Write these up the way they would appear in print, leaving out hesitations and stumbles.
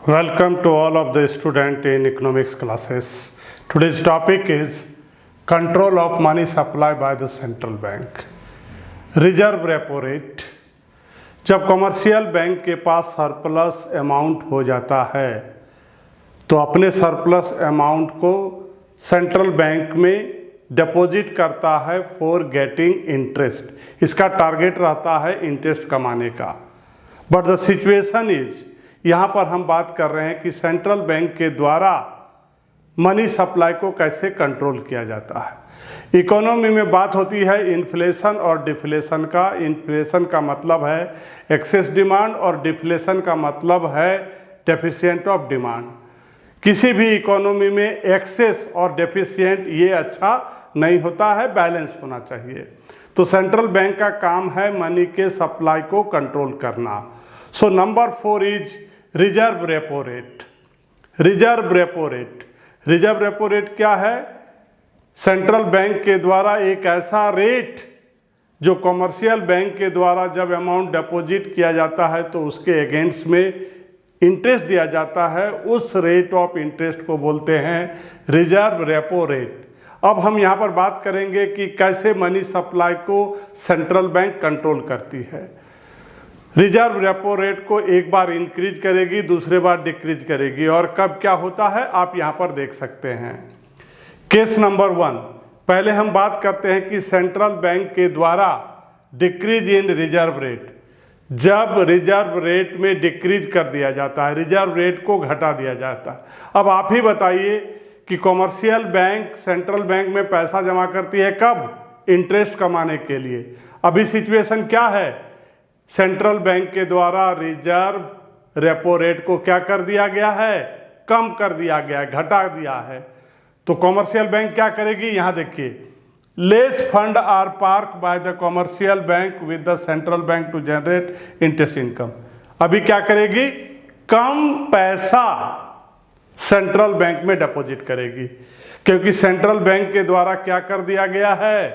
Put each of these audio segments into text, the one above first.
Welcome to all of the student in economics classes. Today's topic is control of money supply by the central bank. Reserve repo rate. जब commercial bank के पास surplus amount हो जाता है तो अपने surplus amount को central bank में deposit करता है फॉर गेटिंग इंटरेस्ट। इसका टारगेट रहता है इंटरेस्ट कमाने का। बट द सिचुएशन इज, यहाँ पर हम बात कर रहे हैं कि सेंट्रल बैंक के द्वारा मनी सप्लाई को कैसे कंट्रोल किया जाता है। इकोनॉमी में बात होती है इन्फ्लेशन और डिफ्लेशन का। इन्फ्लेशन का मतलब है एक्सेस डिमांड और डिफ्लेशन का मतलब है डेफिशिएंट ऑफ डिमांड। किसी भी इकोनॉमी में एक्सेस और डेफिशिएंट ये अच्छा नहीं होता है, बैलेंस होना चाहिए। तो सेंट्रल बैंक का काम है मनी के सप्लाई को कंट्रोल करना। So number 4 is reserve repo rate. Reserve repo rate, reserve repo rate क्या है? सेंट्रल बैंक के द्वारा एक ऐसा रेट जो कमर्शियल बैंक के द्वारा जब अमाउंट डिपॉजिट किया जाता है तो उसके अगेंस्ट में इंटरेस्ट दिया जाता है, उस रेट ऑफ इंटरेस्ट को बोलते हैं रिजर्व रेपो रेट। अब हम यहाँ पर बात करेंगे कि कैसे मनी सप्लाई को सेंट्रल बैंक कंट्रोल करती है। रिजर्व रेपो रेट को एक बार इंक्रीज करेगी, दूसरे बार डिक्रीज करेगी, और कब क्या होता है आप यहाँ पर देख सकते हैं। केस नंबर 1, पहले हम बात करते हैं कि सेंट्रल बैंक के द्वारा डिक्रीज इन रिजर्व रेट। जब रिजर्व रेट में डिक्रीज कर दिया जाता है, रिजर्व रेट को घटा दिया जाता है। अब आप ही बताइए कि कमर्शियल बैंक सेंट्रल बैंक में पैसा जमा करती है कब? इंटरेस्ट कमाने के लिए। अभी सिचुएशन क्या है? सेंट्रल बैंक के द्वारा रिजर्व रेपो रेट को क्या कर दिया गया है? कम कर दिया गया है, घटा दिया है। तो कमर्शियल बैंक क्या करेगी? यहाँ देखिए, less fund are park by the commercial bank with the central bank to generate interest income. अभी क्या करेगी? कम पैसा सेंट्रल बैंक में डिपॉजिट करेगी, क्योंकि सेंट्रल बैंक के द्वारा क्या कर दिया गया है?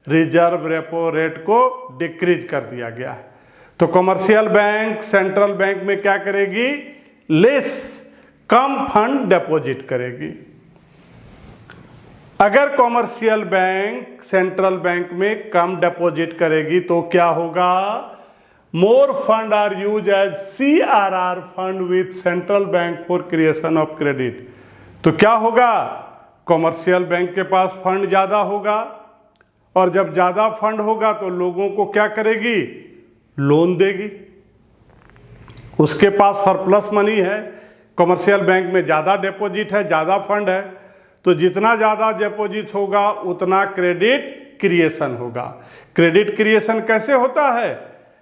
रिजर्व रेपो रेट को डिक्रीज कर दिया गया है। तो कमर्शियल बैंक सेंट्रल बैंक में क्या करेगी? लेस, कम फंड डिपॉजिट करेगी। अगर कमर्शियल बैंक सेंट्रल बैंक में कम डिपॉजिट करेगी तो क्या होगा? More fund are use as CRR fund with central bank for creation of credit. तो क्या होगा? कमर्शियल बैंक के पास फंड ज़्यादा होगा, और जब ज़्यादा फंड होगा तो लोगों को क्या करेगी? लोन देगी। उसके पास सरप्लस मनी है, कमर्शियल बैंक में ज़्यादा डिपॉजिट है, ज़्यादा फंड है, तो जितना ज़्यादा डिपॉजिट होगा उतना क्रेडिट क्रिएशन होगा। क्रेडिट क्रिएशन कैसे होता है?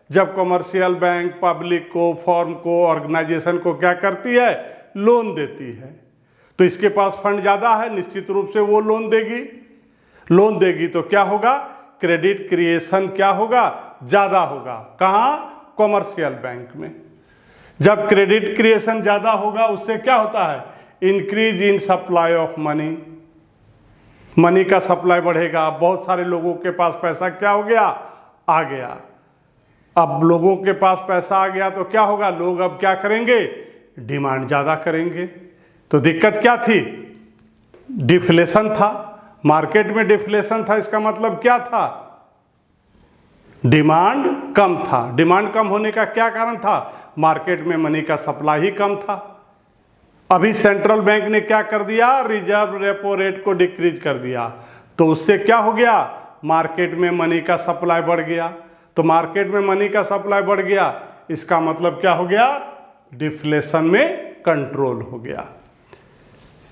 जब कमर्शियल बैंक पब्लिक को, फर्म को, ऑर्गेनाइजेशन को क्या करती है? लोन देती है। तो इसके पास फंड ज़्यादा है, निश्चित रूप से वो लोन देगी। लोन देगी तो क्या होगा? क्रेडिट क्रिएशन क्या होगा? ज़्यादा होगा। कहाँ? कमर्शियल बैंक में। जब क्रेडिट क्रिएशन ज़्यादा होगा उससे क्या होता है? Increase in supply of money. Money का सप्लाई बढ़ेगा। बहुत सारे लोगों के पास पैसा क्या हो गया? आ गया। अब लोगों के पास पैसा आ गया तो क्या होगा? लोग अब क्या करेंगे? डिमांड ज़्यादा करेंगे। तो दिक्कत क्या थी? डिफ्लेशन था, मार्केट में डिफ्लेशन था। इसका मतलब क्या था? डिमांड कम था। डिमांड कम होने का क्या कारण था? मार्केट में मनी का सप्लाई ही कम था। अभी सेंट्रल बैंक ने क्या कर दिया? रिजर्व रेपो रेट को डिक्रीज कर दिया। तो उससे क्या हो गया? मार्केट में मनी का सप्लाई बढ़ गया। तो मार्केट में मनी का सप्लाई बढ़ गया, इसका मतलब क्या हो गया? डिफ्लेशन में कंट्रोल हो गया।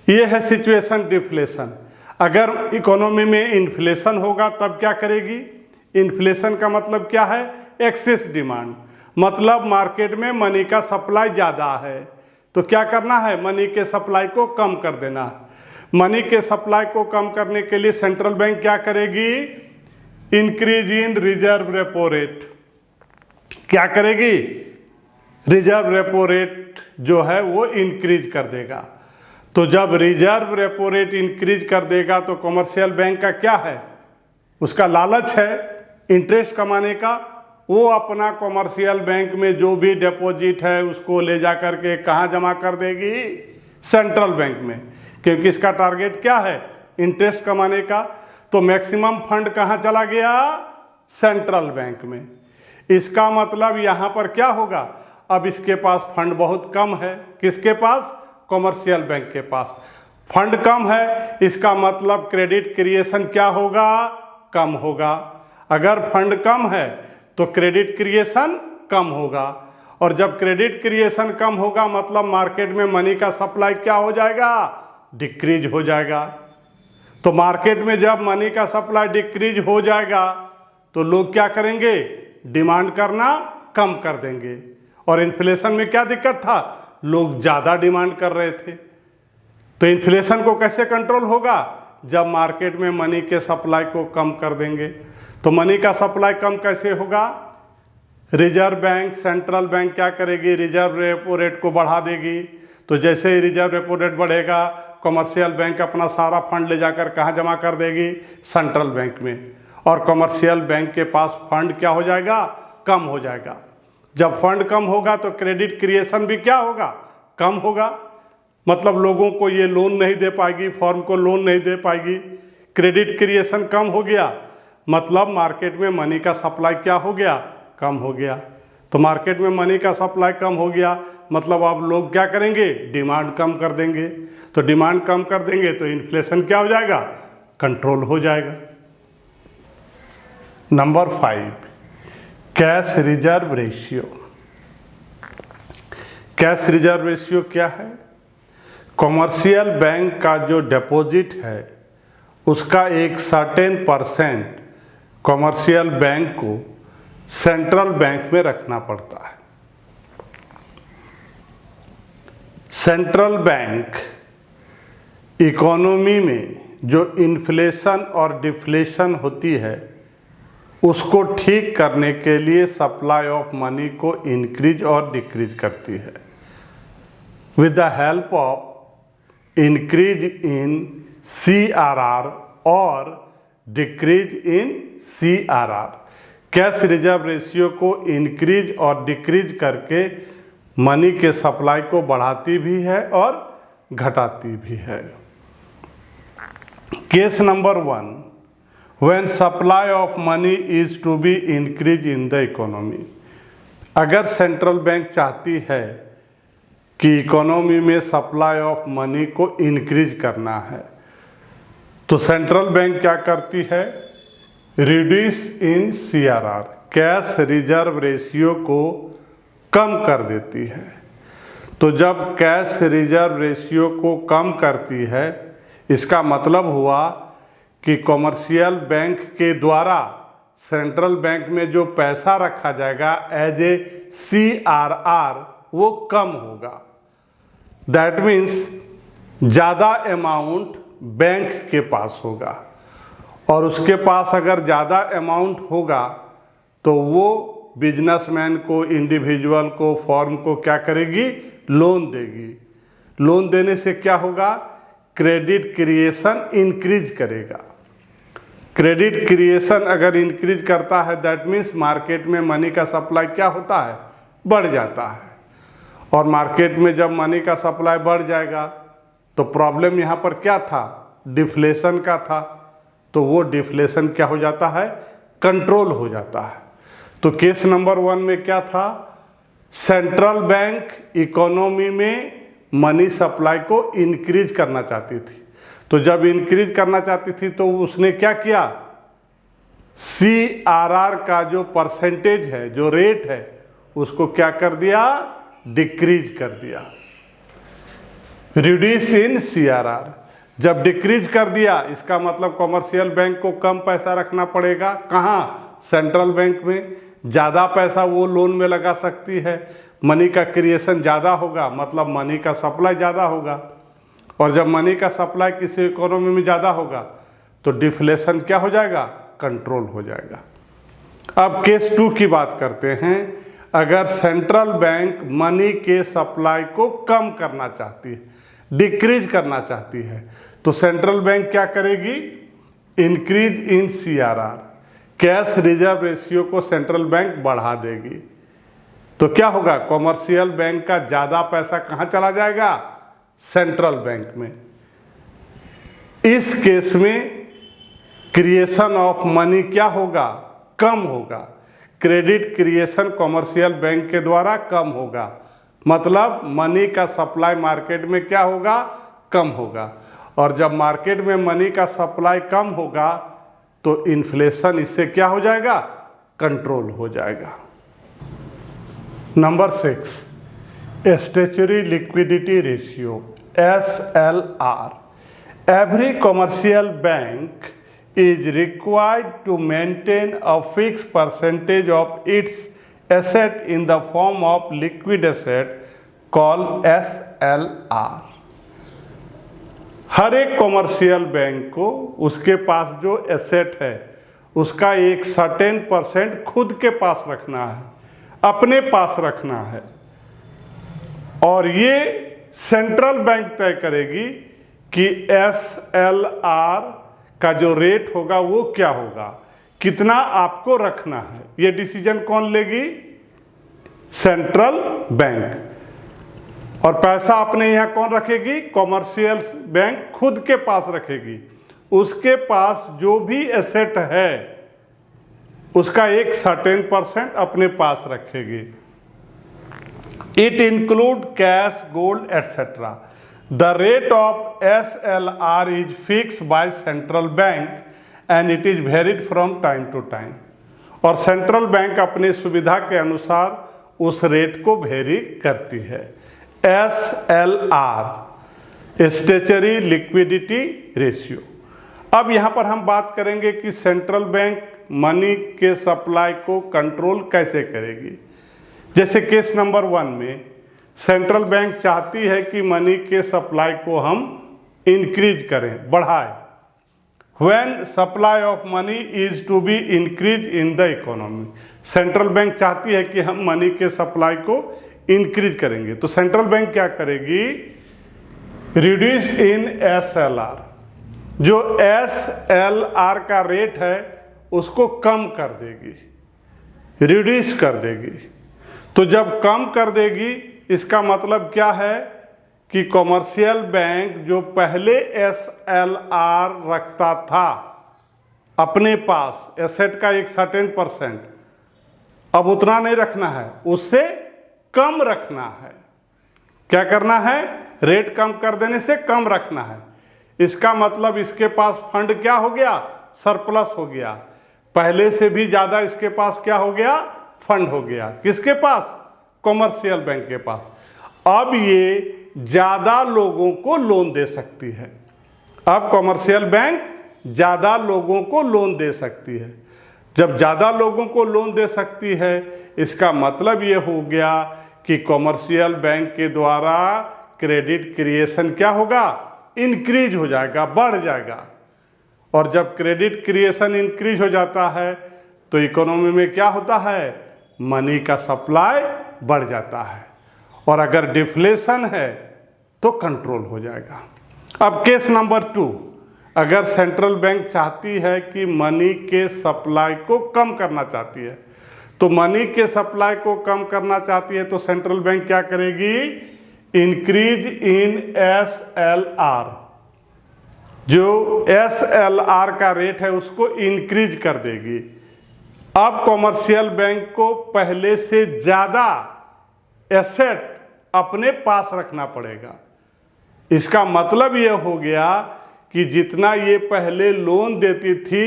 ये है सिचुएशन डिफ्लेशन। अगर इकोनॉमी में इन्फ्लेशन होगा तब क्या करेगी? इन्फ्लेशन का मतलब क्या है? एक्सेस डिमांड, मतलब मार्केट में मनी का सप्लाई ज़्यादा है, तो क्या करना है? मनी के सप्लाई को कम कर देना है। मनी के सप्लाई को कम करने के लिए सेंट्रल बैंक क्या करेगी? Increase in reserve repo rate. क्या करेगी? रिजर्व रेपो रेट जो है वो इंक्रीज कर देगा। तो जब रिजर्व रेपो रेट इंक्रीज कर देगा तो कमर्शियल बैंक का क्या है? उसका लालच है इंटरेस्ट कमाने का, वो अपना कॉमर्शियल बैंक में जो भी डिपॉजिट है उसको ले जा कर के कहाँ जमा कर देगी? सेंट्रल बैंक में, क्योंकि इसका टारगेट क्या है? इंटरेस्ट कमाने का। तो मैक्सिमम फंड कहाँ चला गया? सेंट्रल बैंक में। इसका मतलब यहाँ पर क्या होगा? अब इसके पास फंड बहुत कम है। किसके पास? कॉमर्शियल बैंक के पास फंड कम है। इसका मतलब क्रेडिट क्रिएशन क्या होगा? कम होगा। अगर फंड कम है तो क्रेडिट क्रिएशन कम होगा, और जब क्रेडिट क्रिएशन कम होगा मतलब मार्केट में मनी का सप्लाई क्या हो जाएगा? डिक्रीज हो जाएगा। तो मार्केट में जब मनी का सप्लाई डिक्रीज हो जाएगा तो लोग क्या करेंगे? डिमांड करना कम कर देंगे। और इन्फ्लेशन में क्या दिक्कत था? लोग ज़्यादा डिमांड कर रहे थे। तो इन्फ्लेशन को कैसे कंट्रोल होगा? जब मार्केट में मनी के सप्लाई को कम कर देंगे। तो मनी का सप्लाई कम कैसे होगा? रिजर्व बैंक, सेंट्रल बैंक क्या करेगी? रिजर्व रेपो रेट को बढ़ा देगी। तो जैसे ही रिजर्व रेपो रेट बढ़ेगा, कॉमर्शियल बैंक अपना सारा फंड ले जाकर कहाँ जमा कर देगी? सेंट्रल बैंक में। और कॉमर्शियल बैंक के पास फंड क्या हो जाएगा? कम हो जाएगा। जब फंड कम होगा तो क्रेडिट क्रिएशन भी क्या होगा? कम होगा। मतलब लोगों को ये लोन नहीं दे पाएगी, फर्म को लोन नहीं दे पाएगी। क्रेडिट क्रिएशन कम हो गया मतलब मार्केट में मनी का सप्लाई क्या हो गया? कम हो गया। तो मार्केट में मनी का सप्लाई कम हो गया मतलब अब लोग क्या करेंगे? डिमांड कम कर देंगे। तो डिमांड कम कर देंगे तो इन्फ्लेशन क्या हो जाएगा? कंट्रोल हो जाएगा। Number 5, cash reserve ratio. Cash reserve ratio क्या है? कॉमर्शियल बैंक का जो डिपॉजिट है उसका एक सर्टेन परसेंट कॉमर्शियल बैंक को सेंट्रल बैंक में रखना पड़ता है। सेंट्रल बैंक इकोनॉमी में जो इन्फ्लेशन और डिफ्लेशन होती है उसको ठीक करने के लिए सप्लाई ऑफ मनी को इंक्रीज और डिक्रीज करती है with the help of increase in CRR और decrease in CRR। Cash reserve ratio को इंक्रीज और डिक्रीज करके मनी के सप्लाई को बढ़ाती भी है और घटाती भी है। Case number 1, when supply of money is to be increased in the economy। अगर सेंट्रल बैंक चाहती है कि इकोनॉमी में सप्लाई ऑफ मनी को इंक्रीज करना है तो सेंट्रल बैंक क्या करती है? Reduce in CRR, cash reserve ratio को कम कर देती है। तो जब कैश रिजर्व रेशियो को कम करती है इसका मतलब हुआ कि कॉमर्शियल बैंक के द्वारा सेंट्रल बैंक में जो पैसा रखा जाएगा एज ए CRR वो कम होगा। दैट मीन्स ज़्यादा अमाउंट बैंक के पास होगा, और उसके पास अगर ज़्यादा अमाउंट होगा तो वो बिजनेसमैन को, इंडिविजुअल को, फर्म को क्या करेगी? लोन देगी। लोन देने से क्या होगा? क्रेडिट क्रिएशन इंक्रीज करेगा। क्रेडिट क्रिएशन अगर इंक्रीज करता है दैट मीन्स मार्केट में मनी का सप्लाई क्या होता है? बढ़ जाता है। और मार्केट में जब मनी का सप्लाई बढ़ जाएगा तो प्रॉब्लम यहाँ पर क्या था? डिफ्लेशन का था। तो वो डिफ्लेशन क्या हो जाता है? कंट्रोल हो जाता है। तो केस नंबर 1 में क्या था? सेंट्रल बैंक इकोनॉमी में मनी सप्लाई को इंक्रीज करना चाहती थी। तो जब इंक्रीज करना चाहती थी तो उसने क्या किया? CRR का जो परसेंटेज है, जो रेट है, उसको क्या कर दिया? डिक्रीज कर दिया। Reduce in CRR। जब डिक्रीज कर दिया इसका मतलब कॉमर्शियल बैंक को कम पैसा रखना पड़ेगा। कहाँ? सेंट्रल बैंक में। ज़्यादा पैसा वो लोन में लगा सकती है। मनी का क्रिएशन ज़्यादा होगा मतलब मनी का सप्लाई ज़्यादा होगा, और जब मनी का सप्लाई किसी इकोनॉमी में ज़्यादा होगा तो डिफ्लेशन क्या हो जाएगा? कंट्रोल हो जाएगा। अब केस 2 की बात करते हैं। अगर सेंट्रल बैंक मनी के सप्लाई को कम करना चाहती है, डिक्रीज करना चाहती है, तो सेंट्रल बैंक क्या करेगी? Increase in CRR, cash reserve ratio को सेंट्रल बैंक बढ़ा देगी, तो क्या होगा, कॉमर्शियल बैंक का ज़्यादा पैसा कहाँ चला जाएगा, सेंट्रल बैंक में। इस केस में क्रिएशन ऑफ मनी क्या होगा, कम होगा। क्रेडिट क्रिएशन कॉमर्शियल बैंक के द्वारा कम होगा, मतलब मनी का सप्लाई मार्केट में क्या होगा, कम होगा। और जब मार्केट में मनी का सप्लाई कम होगा तो इन्फ्लेशन इससे क्या हो जाएगा, कंट्रोल हो जाएगा। Number 6, statutory liquidity ratio SLR। Every commercial bank is required to maintain a fixed percentage of its asset in the form of liquid asset called SLR। हर एक कॉमर्शियल बैंक को उसके पास जो एसेट है उसका एक सर्टेन % खुद के पास रखना है, अपने पास रखना है, और ये सेंट्रल बैंक तय करेगी कि SLR का जो रेट होगा वो क्या होगा, कितना आपको रखना है। ये डिसीजन कौन लेगी, सेंट्रल बैंक। और पैसा अपने यहाँ कौन रखेगी, कॉमर्शियल बैंक खुद के पास रखेगी। उसके पास जो भी एसेट है उसका एक सर्टेन % अपने पास रखेगी। It include cash, gold etcetera. The rate of SLR is fixed by central bank and it is varied from time to time। और सेंट्रल बैंक अपनी सुविधा के अनुसार उस रेट को वेरी करती है। SLR statutory liquidity ratio. अब यहाँ पर हम बात करेंगे कि सेंट्रल बैंक मनी के सप्लाई को कंट्रोल कैसे करेगी। जैसे केस नंबर 1 में सेंट्रल बैंक चाहती है कि मनी के सप्लाई को हम इंक्रीज करें, बढ़ाएं। When supply of money is to be increase in the economy, central bank चाहती है कि हम मनी के सप्लाई को इंक्रीज करेंगे, तो सेंट्रल बैंक क्या करेगी, रिड्यूस इन SLR। जो SLR का रेट है उसको कम कर देगी, रिड्यूस कर देगी। तो जब कम कर देगी इसका मतलब क्या है कि कॉमर्शियल बैंक जो पहले SLR रखता था अपने पास एसेट का एक सर्टेन %, अब उतना नहीं रखना है, उससे कम रखना है। क्या करना है, रेट कम कर देने से कम रखना है। इसका मतलब इसके पास फंड क्या हो गया, सरप्लस हो गया। पहले से भी ज़्यादा इसके पास क्या हो गया, फंड हो गया। किसके पास, कॉमर्शियल बैंक के पास। अब ये ज़्यादा लोगों को लोन दे सकती है। अब कॉमर्शियल बैंक ज़्यादा लोगों को लोन दे सकती है। जब ज़्यादा लोगों को लोन दे सकती है इसका मतलब ये हो गया कि कॉमर्शियल बैंक के द्वारा क्रेडिट क्रिएशन क्या होगा, इंक्रीज हो जाएगा, बढ़ जाएगा। और जब क्रेडिट क्रिएशन इंक्रीज हो जाता है तो इकोनॉमी में क्या होता है, मनी का सप्लाई बढ़ जाता है। और अगर डिफ्लेशन है तो कंट्रोल हो जाएगा। अब केस नंबर 2, अगर सेंट्रल बैंक चाहती है कि मनी के सप्लाई को कम करना चाहती है, तो मनी के सप्लाई को कम करना चाहती है तो सेंट्रल बैंक क्या करेगी, इंक्रीज इन SLR। जो SLR का रेट है उसको इंक्रीज कर देगी। अब कॉमर्शियल बैंक को पहले से ज़्यादा एसेट अपने पास रखना पड़ेगा। इसका मतलब ये हो गया कि जितना ये पहले लोन देती थी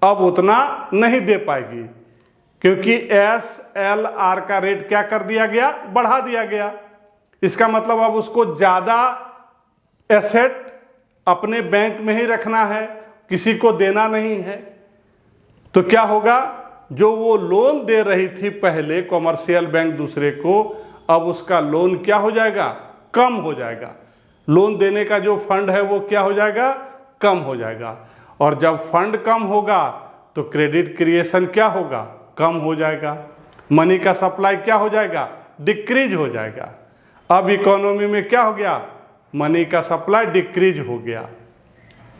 अब उतना नहीं दे पाएगी, क्योंकि SLR का रेट क्या कर दिया गया, बढ़ा दिया गया। इसका मतलब अब उसको ज़्यादा एसेट अपने बैंक में ही रखना है, किसी को देना नहीं है। तो क्या होगा, जो वो लोन दे रही थी पहले कॉमर्शियल बैंक दूसरे को, अब उसका लोन क्या हो जाएगा, कम हो जाएगा। लोन देने का जो फंड है वो क्या हो जाएगा, कम हो जाएगा। और जब फंड कम होगा तो क्रेडिट क्रिएशन क्या होगा, कम हो जाएगा। मनी का सप्लाई क्या हो जाएगा, डिक्रीज हो जाएगा। अब इकोनॉमी में क्या हो गया, मनी का सप्लाई डिक्रीज हो गया।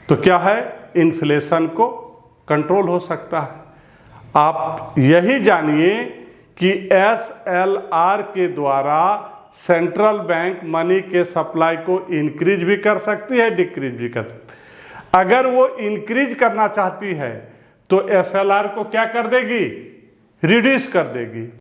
तो क्या है, इन्फ्लेशन को कंट्रोल हो सकता है। आप यही जानिए कि SLR के द्वारा सेंट्रल बैंक मनी के सप्लाई को इंक्रीज भी कर सकती है, डिक्रीज भी कर सकती है। अगर वो इंक्रीज करना चाहती है तो SLR को क्या कर देगी, रिड्यूस कर देगी।